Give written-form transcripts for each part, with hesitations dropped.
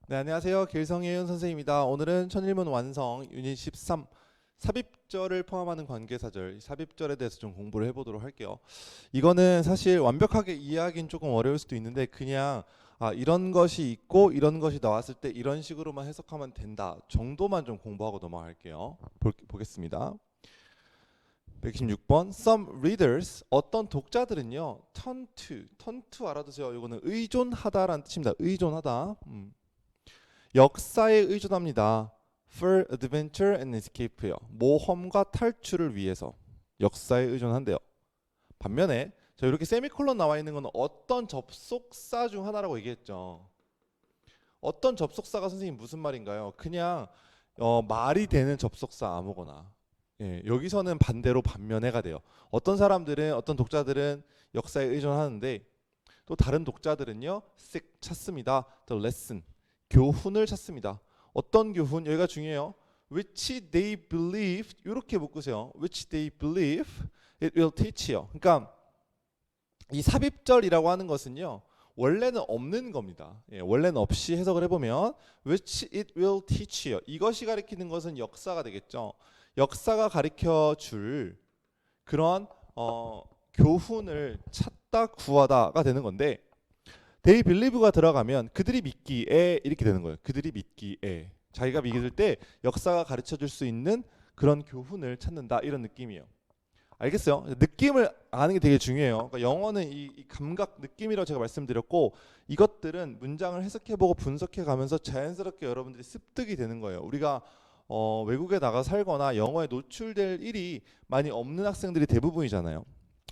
네, 안녕하세요. 길성예윤 선생님입니다. 오늘은 천일문 완성 유닛 13 삽입절을 포함하는 관계사절, 이 삽입절에 대해서 좀 공부를 해보도록 할게요. 이거는 사실 완벽하게 이해하기는 조금 어려울 수도 있는데 그냥 이런 것이 있고 이런 것이 나왔을 때 이런 식으로만 해석하면 된다 정도만 좀 공부하고 넘어갈게요. 보겠습니다. 126번 Some readers, 어떤 독자들은요 turn to 알아두세요. 이거는 의존하다라는 뜻입니다. 의존하다. 역사에 의존합니다. For adventure and escape요. 모험과 탈출을 위해서 역사에 의존한대요. 반면에 자 이렇게 세미콜론 나와 있는 건 어떤 접속사 중 하나라고 얘기했죠. 어떤 접속사가 선생님 무슨 말인가요? 그냥 말이 되는 접속사 아무거나. 예, 여기서는 반대로 반면에가 돼요. 어떤 사람들은 어떤 독자들은 역사에 의존하는데 또 다른 독자들은요 seek 찾습니다. The lesson 교훈을 찾습니다. 어떤 교훈? 여기가 중요해요. Which they believe 이렇게 묶으세요. Which they believe it will teach요. 그러니까 이 삽입절이라고 하는 것은요. 원래는 없는 겁니다. 예, 원래는 없이 해석을 해보면 which it will teach요. 이것이 가리키는 것은 역사가 되겠죠. 역사가 가리켜 줄 그런 교훈을 찾다 구하다가 되는 건데 they believe가 들어가면 그들이 믿기에 이렇게 되는 거예요. 그들이 믿기에 자기가 믿을 때 역사가 가르쳐 줄 수 있는 그런 교훈을 찾는다 이런 느낌이에요. 알겠어요? 느낌을 아는 게 되게 중요해요. 그러니까 영어는 이 감각 느낌이라고 제가 말씀드렸고 이것들은 문장을 해석해보고 분석해가면서 자연스럽게 여러분들이 습득이 되는 거예요. 우리가 외국에 나가 살거나 영어에 노출될 일이 많이 없는 학생들이 대부분이잖아요.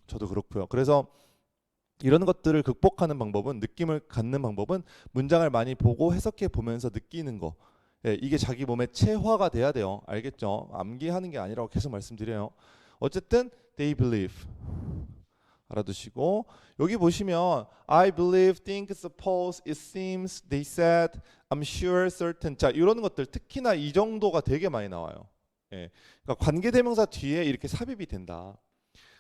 저도 그렇고요. 그래서 이런 것들을 극복하는 방법은 느낌을 갖는 방법은 문장을 많이 보고 해석해 보면서 느끼는 거. 예, 이게 자기 몸에 체화가 돼야 돼요. 알겠죠? 암기하는 게 아니라고 계속 말씀드려요. 어쨌든 they believe 알아두시고 여기 보시면 I believe, think, suppose, it seems, they said, I'm sure, certain 자 이런 것들 특히나 이 정도가 되게 많이 나와요. 예, 그러니까 관계대명사 뒤에 이렇게 삽입이 된다.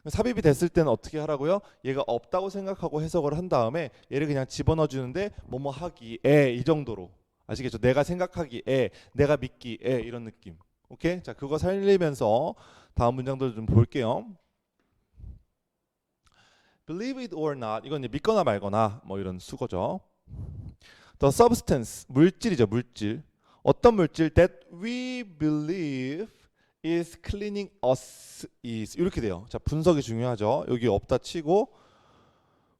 삽입이 됐을 때는 어떻게 하라고요? 얘가 없다고 생각하고 해석을 한 다음에 얘를 그냥 집어넣어 주는데 뭐뭐 하기에 이 정도로 아시겠죠? 내가 생각하기에 내가 믿기에 이런 느낌. 오케이? 자 그거 살리면서 다음 문장들 좀 볼게요. Believe it or not 이건 이제 믿거나 말거나 뭐 이런 수거죠. The substance 물질이죠 물질. 어떤 물질 that we believe is cleaning us is 이렇게 돼요. 자 분석이 중요하죠. 여기 없다 치고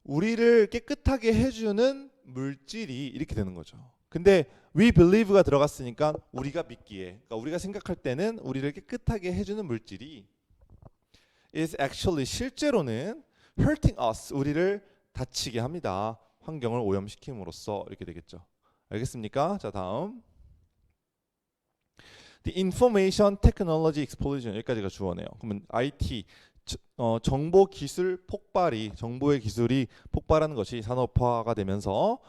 우리를 깨끗하게 해주는 물질이 이렇게 되는 거죠. 근데 we believe가 들어갔으니까 우리가 믿기에 그러니까 우리가 생각할 때는 우리를 깨끗하게 해주는 물질이 is actually 실제로는 hurting us 우리를 다치게 합니다. 환경을 오염시킴으로써 이렇게 되겠죠. 알겠습니까? 자 다음 The information technology explosion 여기까지가 주어네요. 그러면 IT 정보 기술 폭발이 정보의 기술이 폭발하는 것이 산업화가 되면서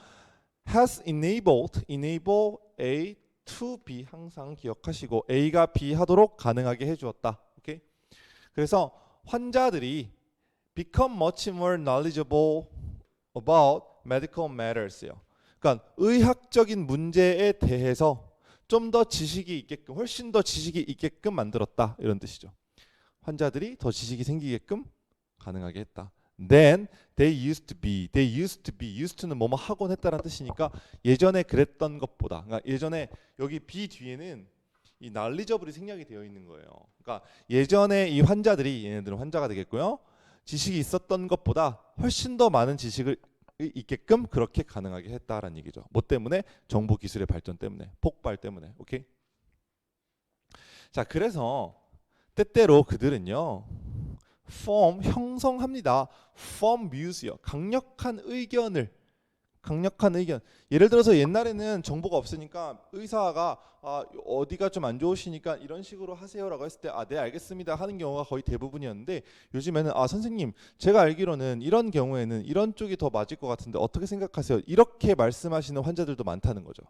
has enabled enable A to B 항상 기억하시고 A가 B 하도록 가능하게 해주었다. 오케이? 그래서 환자들이 become much more knowledgeable about medical matters요. 그러니까 의학적인 문제에 대해서 좀 더 지식이 있게끔 훨씬 더 지식이 있게끔 만들었다 이런 뜻이죠. 환자들이 더 지식이 생기게끔 가능하게 했다. Then they used to be used to는 뭐뭐 하곤 했다라는 뜻이니까 예전에 그랬던 것보다 그러니까 예전에 여기 be 뒤에는 이 knowledgeable이 생략이 되어 있는 거예요. 그러니까 예전에 이 환자들이 얘네들은 환자가 되겠고요. 지식이 있었던 것보다 훨씬 더 많은 지식을 있게끔 그렇게 가능하게 했다라는 얘기죠. 뭐 때문에? 정보 기술의 발전 때문에, 폭발 때문에. 오케이? 자, 그래서 때때로 그들은요. form 형성합니다. form views요. 강력한 의견 예를 들어서 옛날에는 정보가 없으니까 의사가 어디가 좀 안 좋으시니까 이런 식으로 하세요라고 했을 때 네 알겠습니다 하는 경우가 거의 대부분이었는데 요즘에는 선생님 제가 알기로는 이런 경우에는 이런 쪽이 더 맞을 것 같은데 어떻게 생각하세요? 이렇게 말씀하시는 환자들도 많다는 거죠.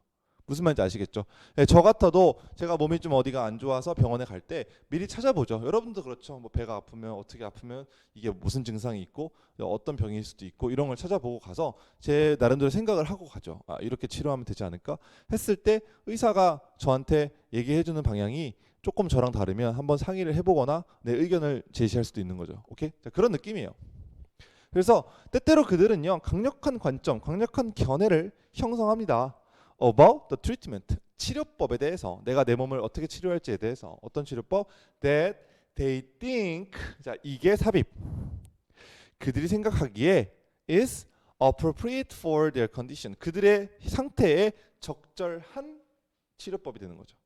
무슨 말인지 아시겠죠? 예, 저 같아도 제가 몸이 좀 어디가 안 좋아서 병원에 갈 때 미리 찾아보죠. 여러분도 그렇죠. 뭐 배가 아프면 어떻게 아프면 이게 무슨 증상이 있고 어떤 병일 수도 있고 이런 걸 찾아보고 가서 제 나름대로 생각을 하고 가죠. 아, 이렇게 치료하면 되지 않을까? 했을 때 의사가 저한테 얘기해주는 방향이 조금 저랑 다르면 한번 상의를 해보거나 내 의견을 제시할 수도 있는 거죠. 오케이? 자, 그런 느낌이에요. 그래서 때때로 그들은요 강력한 관점, 강력한 견해를 형성합니다. About the treatment, 치료법에 대해서, 내가 내 몸을 어떻게 치료할지에 대해서. 어떤 치료법? That they think, 자 이게 삽입, 그들이 생각하기에 is appropriate for their condition, 그들의 상태에 적절한 치료법이 되는 거죠.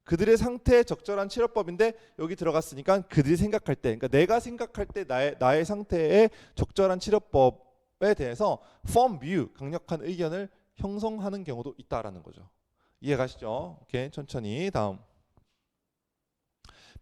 그들의 상태에 적절한 치료법인데 여기 들어갔으니까 그들이 생각할 때, 그러니까 내가 생각할 때 나의 상태에 적절한 치료법에 대해서 firm view, 강력한 의견을 형성하는 경우도 있다라는 거죠. 이해가시죠? 오케이, 천천히 다음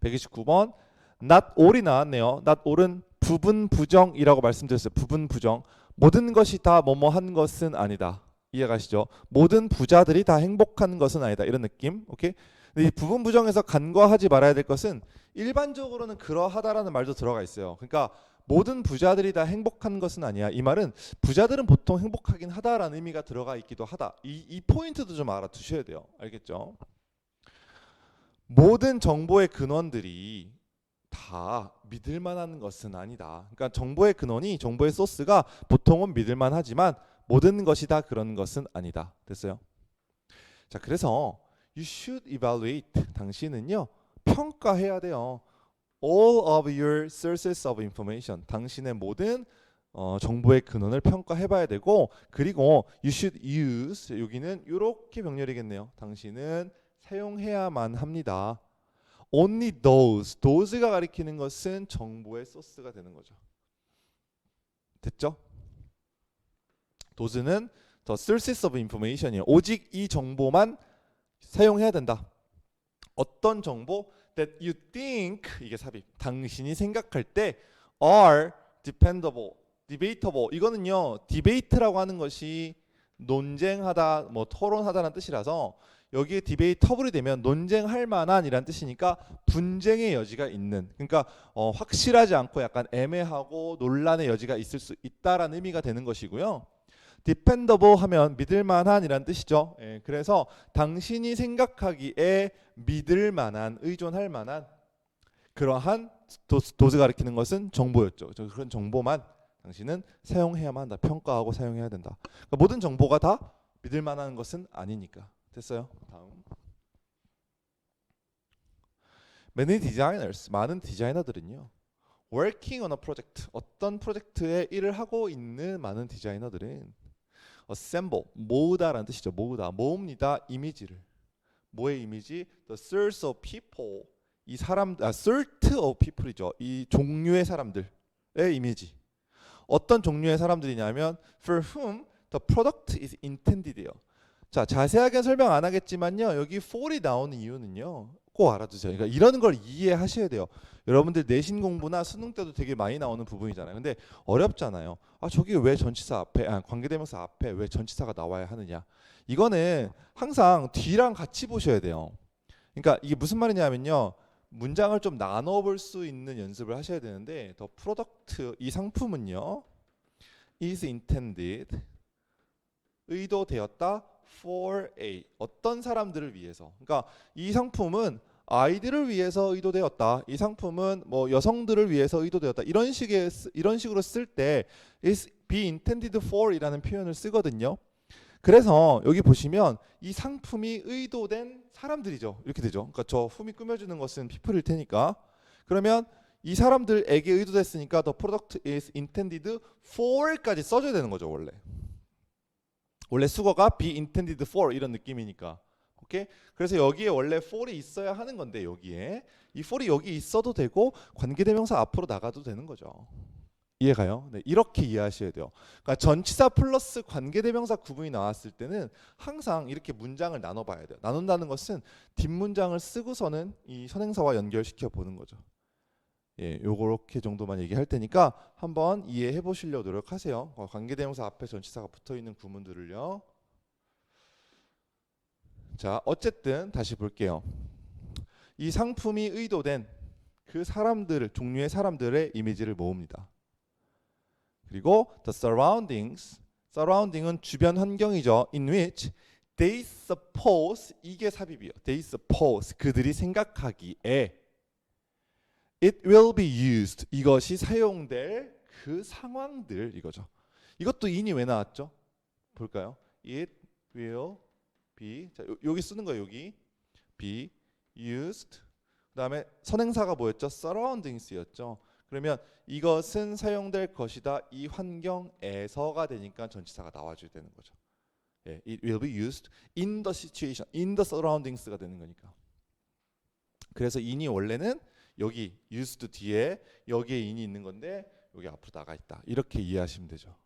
129번 not all이 나왔네요. not all은 부분 부정이라고 말씀드렸어요. 부분 부정, 모든 것이 다 뭐뭐한 것은 아니다. 이해가시죠? 모든 부자들이 다 행복한 것은 아니다, 이런 느낌. 오케이. 근데 이 부분 부정에서 간과하지 말아야 될 것은 일반적으로는 그러하다라는 말도 들어가 있어요. 그러니까 모든 부자들이 다 행복한 것은 아니야. 이 말은 부자들은 보통 행복하긴 하다라는 의미가 들어가 있기도 하다. 이 포인트도 좀 알아두셔야 돼요. 알겠죠? 모든 정보의 근원들이 다 믿을 만한 것은 아니다. 그러니까 정보의 근원이, 정보의 소스가 보통은 믿을 만하지만 모든 것이 다 그런 것은 아니다. 됐어요? 자, 그래서 you should evaluate, 당신은요 평가해야 돼요. all of your sources of information, 당신의 모든 정보의 근원을 평가해봐야 되고, 그리고 you should use, 여기는 이렇게 병렬이겠네요. 당신은 사용해야만 합니다. only those가 가리키는 것은 정보의 소스가 되는 거죠. 됐죠? those는 the sources of information이에요. 오직 이 정보만 사용해야 된다. 어떤 정보? that you think, 이게 삽입, 당신이 생각할 때 are dependable, debatable, 이거는요 debate라고 하는 것이 논쟁하다, 뭐 토론하다라는 뜻이라서 여기에 debatable이 되면 논쟁할 만한 이란 뜻이니까 분쟁의 여지가 있는, 그러니까 확실하지 않고 약간 애매하고 논란의 여지가 있을 수 있다라는 의미가 되는 것이고요. dependable 하면 믿을 만한 이란 뜻이죠. 예, 그래서 당신이 생각하기에 믿을 만한, 의존할 만한 그러한 도스 가리키는 것은 정보였죠. 그런 정보만 당신은 사용해야만 한다. 평가하고 사용해야 된다. 그러니까 모든 정보가 다 믿을 만한 것은 아니니까. 됐어요? 다음. Many designers, 많은 디자이너들은요 working on a project, 어떤 프로젝트에 일을 하고 있는 많은 디자이너들은 assemble, 모으다라는 뜻이죠. 모읍니다. 이미지를. 뭐의 이미지? The sorts of people, 이 사람, sort of people이죠. 이 종류의 사람들의 이미지. 어떤 종류의 사람들이냐면 for whom the product is intended요. 자, 자세하게 설명 안 하겠지만요. 여기 for이 나오는 이유는요. 꼭 알아두세요. 그러니까 이런 걸 이해하셔야 돼요. 여러분들 내신 공부나 수능 때도 되게 많이 나오는 부분이잖아요. 근데 어렵잖아요. 아, 저기 왜 전치사 앞에, 관계대명사 앞에 왜 전치사가 나와야 하느냐. 이거는 항상 뒤랑 같이 보셔야 돼요. 그러니까 이게 무슨 말이냐면요. 문장을 좀 나눠 볼 수 있는 연습을 하셔야 되는데, 더 프로덕트, 이 상품은요. is intended, 의도되었다 for a, 어떤 사람들을 위해서. 그러니까 이 상품은 아이들을 위해서 의도되었다. 이 상품은 뭐 여성들을 위해서 의도되었다. 이런 식으로 쓸 때 is be intended for 이라는 표현을 쓰거든요. 그래서 여기 보시면 이 상품이 의도된 사람들이죠. 이렇게 되죠. 그러니까 저 훔이 꾸며주는 것은 people일 테니까. 그러면 이 사람들에게 의도됐으니까 the product is intended for까지 써줘야 되는 거죠. 원래 수거가 be intended for 이런 느낌이니까. 오케이? 그래서 여기에 원래 for이 있어야 하는 건데, 여기에 이 for이 여기 있어도 되고 관계대명사 앞으로 나가도 되는 거죠. 이해가요? 네, 이렇게 이해하셔야 돼요. 그러니까 전치사 플러스 관계대명사 구분이 나왔을 때는 항상 이렇게 문장을 나눠봐야 돼요. 나눈다는 것은 뒷문장을 쓰고서는 이 선행사와 연결시켜 보는 거죠. 예, 요렇게 정도만 얘기할 테니까 한번 이해해 보시려고 노력하세요. 관계대명사 앞에 전치사가 붙어 있는 구문들을요. 자, 어쨌든 다시 볼게요. 이 상품이 의도된 그 사람들, 종류의 사람들의 이미지를 모읍니다. 그리고 the surroundings, surrounding은 주변 환경이죠. in which they suppose, 이게 삽입이요. they suppose, 그들이 생각하기에 it will be used, 이것이 사용될 그 상황들, 이거죠. 이것도 in이 왜 나왔죠? 볼까요? it will be, 자, 여기 쓰는 거예요. 여기 be used. 그다음에 선행사가 뭐였죠? surroundings였죠. 그러면 이것은 사용될 것이다. 이 환경에서가 되니까 전치사가 나와줘야 되는 거죠. 예, it will be used in the situation, in the surroundings가 되는 거니까. 그래서 in이 원래는 여기 used 뒤에 여기에 in이 있는 건데 여기 앞으로 나가 있다. 이렇게 이해하시면 되죠.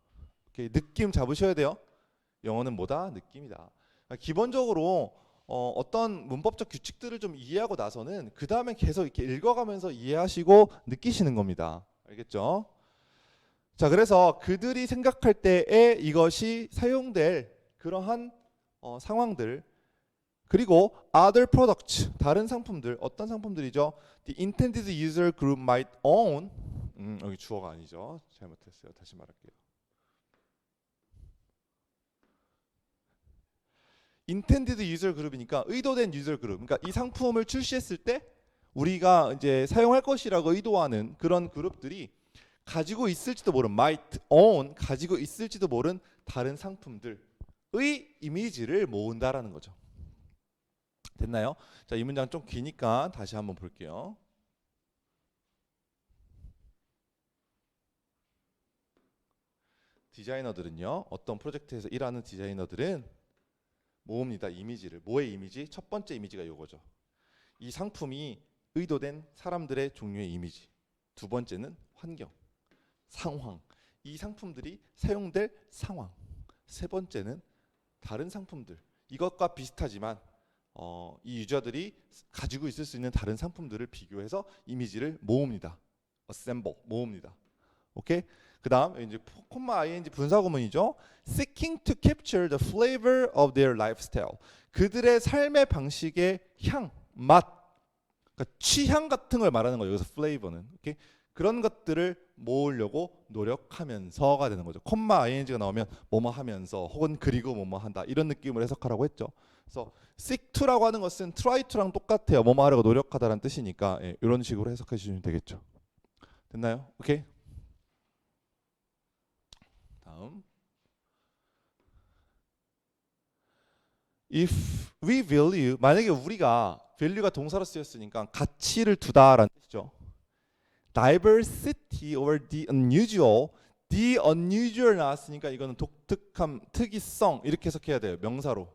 오케이, 느낌 잡으셔야 돼요. 영어는 뭐다? 느낌이다. 기본적으로 어떤 문법적 규칙들을 좀 이해하고 나서는 그 다음에 계속 이렇게 읽어가면서 이해하시고 느끼시는 겁니다. 알겠죠? 자, 그래서 그들이 생각할 때에 이것이 사용될 그러한 상황들, 그리고 other products, 다른 상품들, 어떤 상품들이죠? The intended user group might own, 여기 주어가 아니죠. 잘못했어요. 다시 말할게요. intended user group이니까 의도된 user group. 그러니까 이 상품을 출시했을 때 우리가 이제 사용할 것이라고 의도하는 그런 그룹들이 가지고 있을지도 모른 might own, 가지고 있을지도 모른 다른 상품들의 이미지를 모은다라는 거죠. 됐나요? 자, 이 문장 좀 기니까 다시 한번 볼게요. 디자이너들은요, 어떤 프로젝트에서 일하는 디자이너들은 모읍니다. 이미지를. 뭐의 이미지? 첫 번째 이미지가 이거죠. 이 상품이 의도된 사람들의 종류의 이미지. 두 번째는 환경, 상황. 이 상품들이 사용될 상황. 세 번째는 다른 상품들. 이것과 비슷하지만 이 유저들이 가지고 있을 수 있는 다른 상품들을 비교해서 이미지를 모읍니다. assemble, 모읍니다. 오케이? 그 다음 이제 콤마 ing 분사구문이죠. Seeking to capture the flavor of their lifestyle. 그들의 삶의 방식의 향, 맛, 그러니까 취향 같은 걸 말하는 거예요. 여기서 flavor는. 오케이? 그런 것들을 모으려고 노력하면서가 되는 거죠. 콤마 ing가 나오면 뭐뭐 하면서 혹은 그리고 뭐뭐 한다. 이런 느낌으로 해석하라고 했죠. 그래서 seek to라고 하는 것은 try to랑 똑같아요. 뭐뭐 하려고 노력하다라는 뜻이니까 예, 이런 식으로 해석해 주시면 되겠죠. 됐나요? 오케이? 다음. If we value, 만약에 우리가 value가 동사로 쓰였으니까 가치를 두다라는 뜻이죠. diversity over the unusual, the unusual 나왔으니까 이거는 독특함, 특이성 이렇게 해석해야 돼요. 명사로.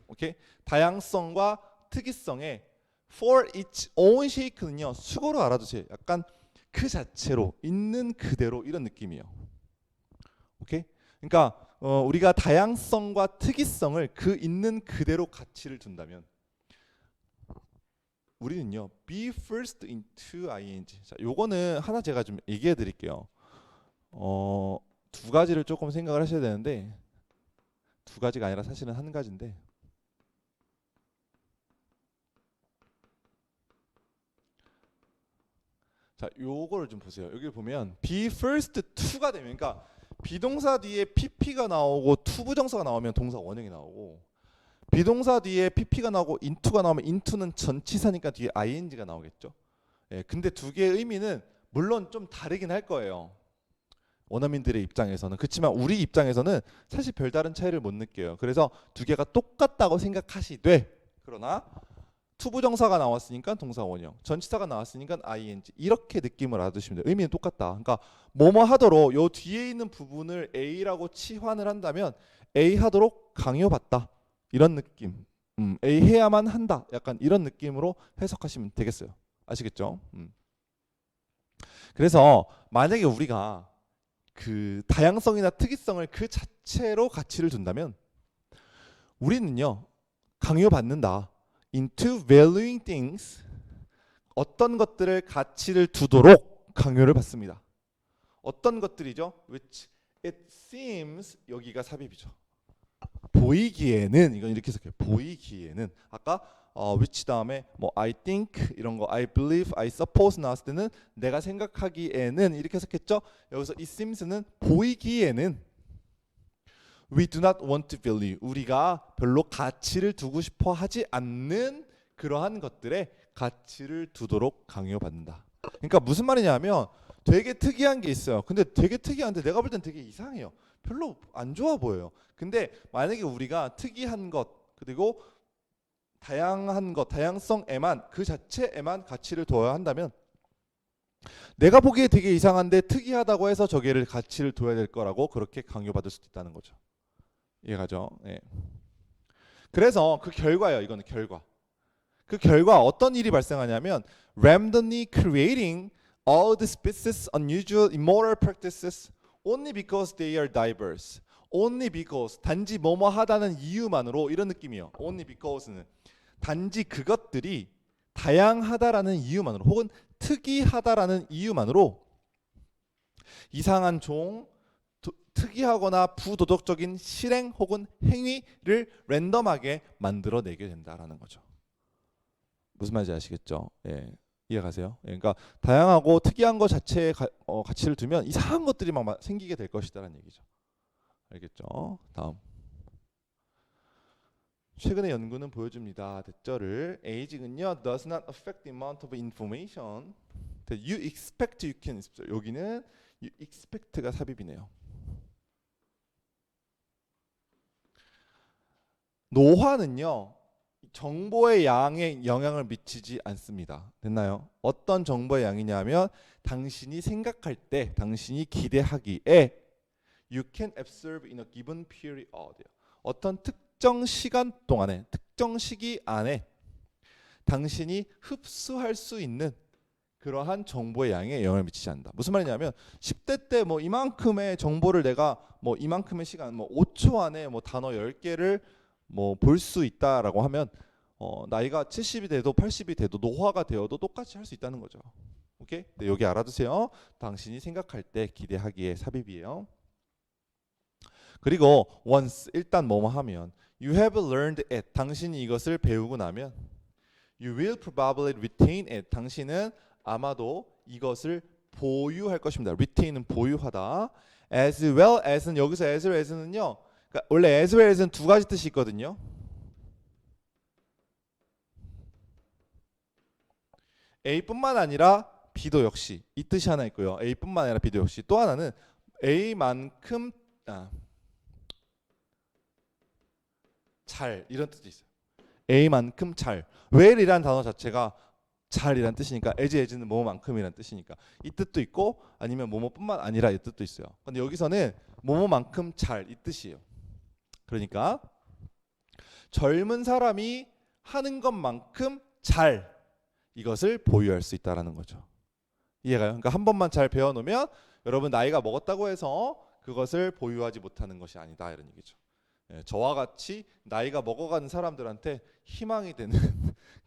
오케이? 다양성과 특이성에 for its own sake는요, 수고로 알아두세요. 약간 그 자체로 있는 그대로 이런 느낌이에요. 오케이? 그러니까 우리가 다양성과 특이성을 그 있는 그대로 가치를 둔다면 우리는요 be first into ing. 자, 요거는 하나 제가 좀 얘기해 드릴게요. 두 가지를 조금 생각을 하셔야 되는데 두 가지가 아니라 사실은 한 가지인데 자, 요거를 좀 보세요. 여기 보면 be first to가 되면 그러니까 비동사 뒤에 pp가 나오고 to 부정사가 나오면 동사 원형이 나오고 비동사 뒤에 pp가 나오고 into가 나오면 into는 전치사니까 뒤에 ing가 나오겠죠. 예, 근데 두 개의 의미는 물론 좀 다르긴 할 거예요. 원어민들의 입장에서는. 그렇지만 우리 입장에서는 사실 별다른 차이를 못 느껴요. 그래서 두 개가 똑같다고 생각하시되 그러나 to 부정사가 나왔으니까 동사 원형, 전치사가 나왔으니까 ing 이렇게 느낌을 알아두시면 돼요. 의미는 똑같다. 그러니까 뭐뭐 하도록 요 뒤에 있는 부분을 A라고 치환을 한다면 A 하도록 강요받다 이런 느낌. A 해야만 한다. 약간 이런 느낌으로 해석하시면 되겠어요. 아시겠죠? 그래서 만약에 우리가 그 다양성이나 특이성을 그 자체로 가치를 둔다면 우리는요 강요받는다. into valuing things, 어떤 것들을 가치를 두도록 강요를 받습니다. 어떤 것들이죠? which it seems, 여기가 삽입이죠. 보이기에는 이건 이렇게 해석해요. 보이기에는 아까 which 다음에 뭐 I think 이런 거 I believe, I suppose 나왔을 때는 내가 생각하기에는 이렇게 해석했죠. 여기서 it seems는 보이기에는 we do not want to value 우리가 별로 가치를 두고 싶어 하지 않는 그러한 것들에 가치를 두도록 강요받는다. 그러니까 무슨 말이냐면 되게 특이한 게 있어요. 근데 되게 특이한데 내가 볼 땐 되게 이상해요. 별로 안 좋아 보여요. 근데 만약에 우리가 특이한 것 그리고 다양한 것, 다양성에만 그 자체에만 가치를 둬야 한다면 내가 보기에 되게 이상한데 특이하다고 해서 저기를 가치를 둬야 될 거라고 그렇게 강요받을 수도 있다는 거죠. 이해가죠? 예. 그래서 그 결과예요. 이거는 결과. 그 결과 어떤 일이 발생하냐면 randomly creating all the species unusual immoral practices only because they are diverse. only because 단지 뭐뭐 하다는 이유만으로 이런 느낌이에요. only because는 단지 그것들이 다양하다라는 이유만으로 혹은 특이하다라는 이유만으로 이상한 종, 특이하거나 부도덕적인 실행 혹은 행위를 랜덤하게 만들어내게 된다라는 거죠. 무슨 말인지 아시겠죠? 예. 이해가세요? 예, 그러니까 다양하고 특이한 것 자체에 가치를 두면 이상한 것들이 막 생기게 될 것이다라는 얘기죠. 알겠죠? 다음. 최근의 연구는 보여줍니다. 됐죠를 aging은요 does not affect the amount of information that you expect you can. 여기는 you expect가 삽입이네요. 노화는요 정보의 양에 영향을 미치지 않습니다. 됐나요? 어떤 정보의 양이냐면 당신이 생각할 때, 당신이 기대하기에 you can observe in a given period. 어떤 특정 시간 동안에, 특정 시기 안에 당신이 흡수할 수 있는 그러한 정보의 양에 영향을 미치지 않는다. 무슨 말이냐면 10대 때 뭐 이만큼의 정보를 내가 뭐 이만큼의 시간, 뭐 5초 안에 뭐 단어 10개를 뭐 볼 수 있다라고 하면 나이가 70이 돼도 80이 돼도 노화가 되어도 똑같이 할 수 있다는 거죠. 오케이? 네, 여기 알아두세요. 당신이 생각할 때 기대하기에 삽입이에요. 그리고 once 일단 뭐뭐 하면 you have learned it 당신이 이것을 배우고 나면 you will probably retain it 당신은 아마도 이것을 보유할 것입니다. retain은 보유하다. as well as는 여기서 as well as는요. 그러니까 원래 as well as는 두 가지 뜻이 있거든요. A뿐만 아니라 B도 역시 이 뜻이 하나 있고요. A뿐만 아니라 B도 역시 또 하나는 A만큼 잘 이런 뜻이 있어요. A만큼 잘. well이란 단어 자체가 잘이란 뜻이니까 as는 뭐뭐만큼이란 뜻이니까 이 뜻도 있고 아니면 뭐뭐뿐만 아니라 이 뜻도 있어요. 근데 여기서는 뭐뭐만큼 잘 이 뜻이에요. 그러니까 젊은 사람이 하는 것만큼 잘 이것을 보유할 수 있다라는 거죠. 이해가요? 그러니까 한 번만 잘 배워놓으면 여러분 나이가 먹었다고 해서 그것을 보유하지 못하는 것이 아니다 이런 얘기죠. 예, 저와 같이 나이가 먹어가는 사람들한테 희망이 되는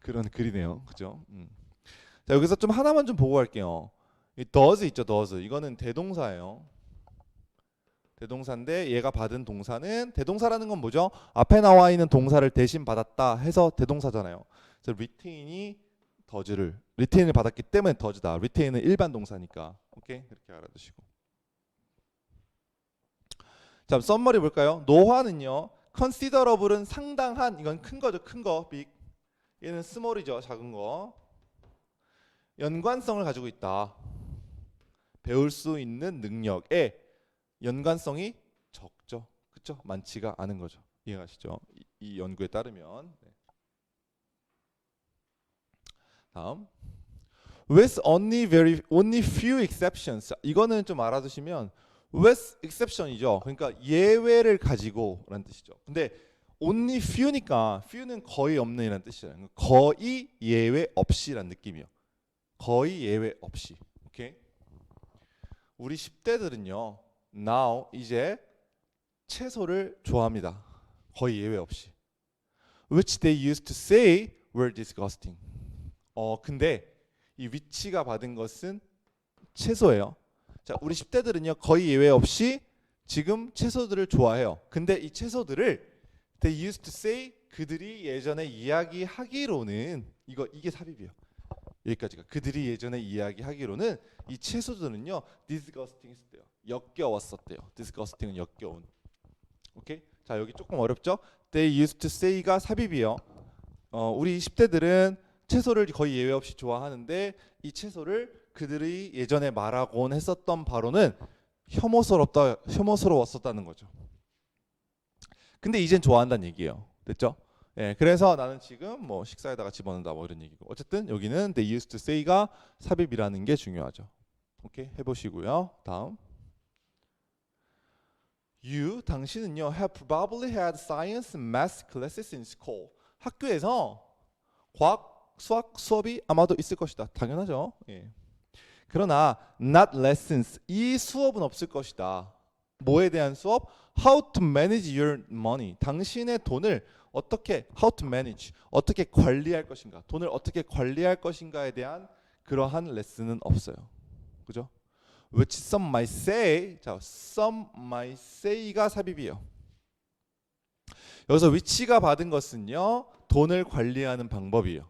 그런 글이네요. 그죠? 자 여기서 좀 하나만 좀 보고 갈게요. 이 does 있죠, does. 이거는 대동사예요. 대동사인데 얘가 받은 동사는 대동사라는 건 뭐죠? 앞에 나와 있는 동사를 대신 받았다 해서 대동사잖아요. 그래서 retain이 더즈를 retain을 받았기 때문에 더즈다. retain은 일반 동사니까. 오케이? 이렇게 알아두시고. 자, 썸머리 볼까요? 노화는요. considerable은 상당한 이건 큰 거죠. 큰 거. big. 얘는 small이죠. 작은 거. 연관성을 가지고 있다. 배울 수 있는 능력에 연관성이 적죠. 그렇죠? 많지가 않은 거죠. 이해가시죠? 이 연구에 따르면. 네. 다음. With only few exceptions. 이거는 좀 알아두시면 with exception이죠. 그러니까 예외를 가지고라는 뜻이죠. 근데 only few니까 few는 거의 없는이라는 뜻이잖아요. 거의 예외 없이라는 느낌이요. 거의 예외 없이. 오케이? 우리 10대들은요. now 이제 채소를 좋아합니다. 거의 예외 없이. Which they used to say were disgusting. 근데 이 위치가 받은 것은 채소예요. 자, 우리 10대들은요 거의 예외 없이 지금 채소들을 좋아해요. 근데 이 채소들을 They used to say 그들이 예전에 이야기하기로는 이게 삽입이에요. 여기까지가 그들이 예전에 이야기하기로는 이 채소들은요 disgusting 했대요. 역겨웠었대요. disgusting은 역겨운. 오케이? 자 여기 조금 어렵죠? They used to say가 삽입이요. 우리 10대들은 채소를 거의 예외 없이 좋아하는데 이 채소를 그들이 예전에 말하곤 했었던 바로는 혐오스러웠었다는 거죠. 근데 이젠 좋아한다는 얘기예요. 됐죠? 예, 그래서 나는 지금 뭐 식사에다가 집어넣는다 뭐 이런 얘기고. 어쨌든 여기는 they used to say가 삽입이라는 게 중요하죠. 오케이? 해보시고요. 다음. You, 당신은요 have probably had science and math classes in school. 학교에서 과학, 수학 수업이 아마도 있을 것이다. 당연하죠. 예. 그러나 not lessons, 이 수업은 없을 것이다. 뭐에 대한 수업? How to manage your money. 당신의 돈을 어떻게 how to manage, 어떻게 관리할 것인가, 돈을 어떻게 관리할 것인가에 대한 그러한 레슨은 없어요. 그죠? Which some might say, 자, some might say가 삽입이에요. 여기서 which가 받은 것은요, 돈을 관리하는 방법이에요.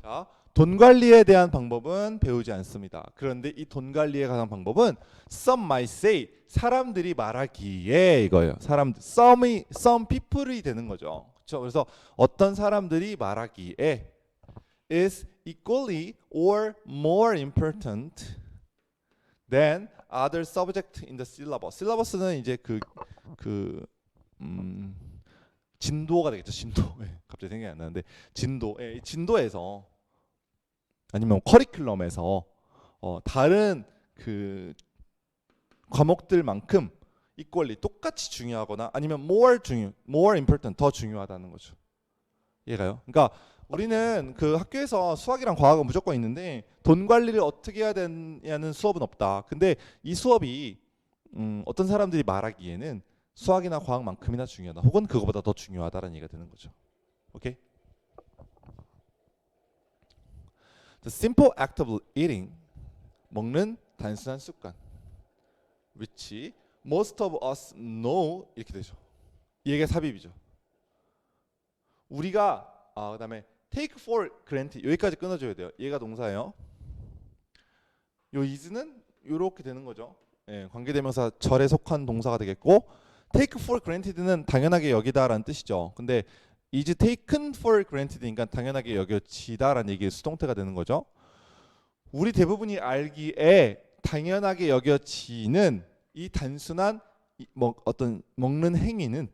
자, 돈 관리에 대한 방법은 배우지 않습니다. 그런데 이 돈 관리에 관한 방법은 some might say, 사람들이 말하기에 이거예요. some people이 되는 거죠. 그렇죠? 그래서 어떤 사람들이 말하기에 is equally or more important than other subject in the syllabus. syllabus는 이제 진도가 되겠죠. 진도. 갑자기 생각이 안 나는데 진도. 진도에서 아니면 커리큘럼에서 다른 그 과목들만큼 equally 똑같이 중요하거나 아니면 more important 더 중요하다는 거죠. 이해가요? 그러니까 우리는 그 학교에서 수학이랑 과학은 무조건 있는데 돈 관리를 어떻게 해야 되냐는 수업은 없다. 근데 이 수업이 어떤 사람들이 말하기에는 수학이나 과학만큼이나 중요하다. 혹은 그거보다 더 중요하다라는 얘기가 되는 거죠. 오케이? The simple act of eating, 먹는 단순한 습관, which most of us know, 이렇게 되죠. 이게 삽입이죠. 우리가 그다음에 take for granted, 여기까지 끊어줘야 돼요. 얘가 동사예요. 요 is는 이렇게 되는 거죠. 예, 관계대명사 절에 속한 동사가 되겠고, take for granted는 당연하게 여기다라는 뜻이죠. 근데 is taken for granted니까 당연하게 여겨지다라는 얘기의 수동태가 되는 거죠. 우리 대부분이 알기에 당연하게 여겨지는 이 단순한 어떤 먹는 행위는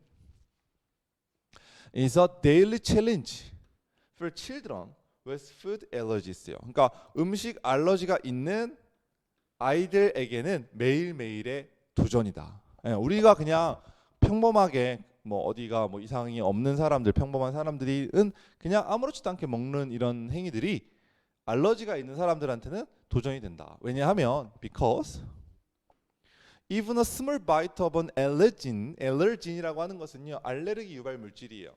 is a daily challenge for children with food allergies요. 그러니까 음식 알러지가 있는 아이들에게는 매일매일의 도전이다. 예, 우리가 그냥 평범하게 어디가 이상이 없는 사람들, 평범한 사람들은 그냥 아무렇지도 않게 먹는 이런 행위들이 알러지가 있는 사람들한테는 도전이 된다. 왜냐하면 because even a small bite of an allergen이라고 하는 것은요 알레르기 유발 물질이에요.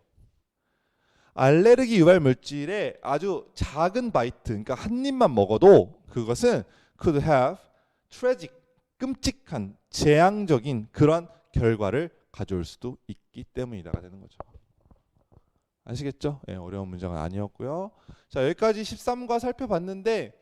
알레르기 유발 물질의 아주 작은 바이트, 그러니까 한 입만 먹어도 그것은 could have tragic, 끔찍한, 재앙적인 그런 결과를 가져올 수도 있기 때문이다가 되는 거죠. 아시겠죠? 예, 어려운 문장은 아니었고요. 자, 여기까지 13과 살펴봤는데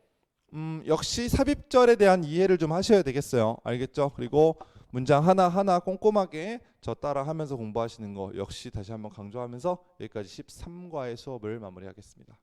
역시 삽입절에 대한 이해를 좀 하셔야 되겠어요. 알겠죠? 그리고 문장 하나하나 꼼꼼하게 저 따라 하면서 공부하시는 거 역시 다시 한번 강조하면서 여기까지 13과의 수업을 마무리하겠습니다.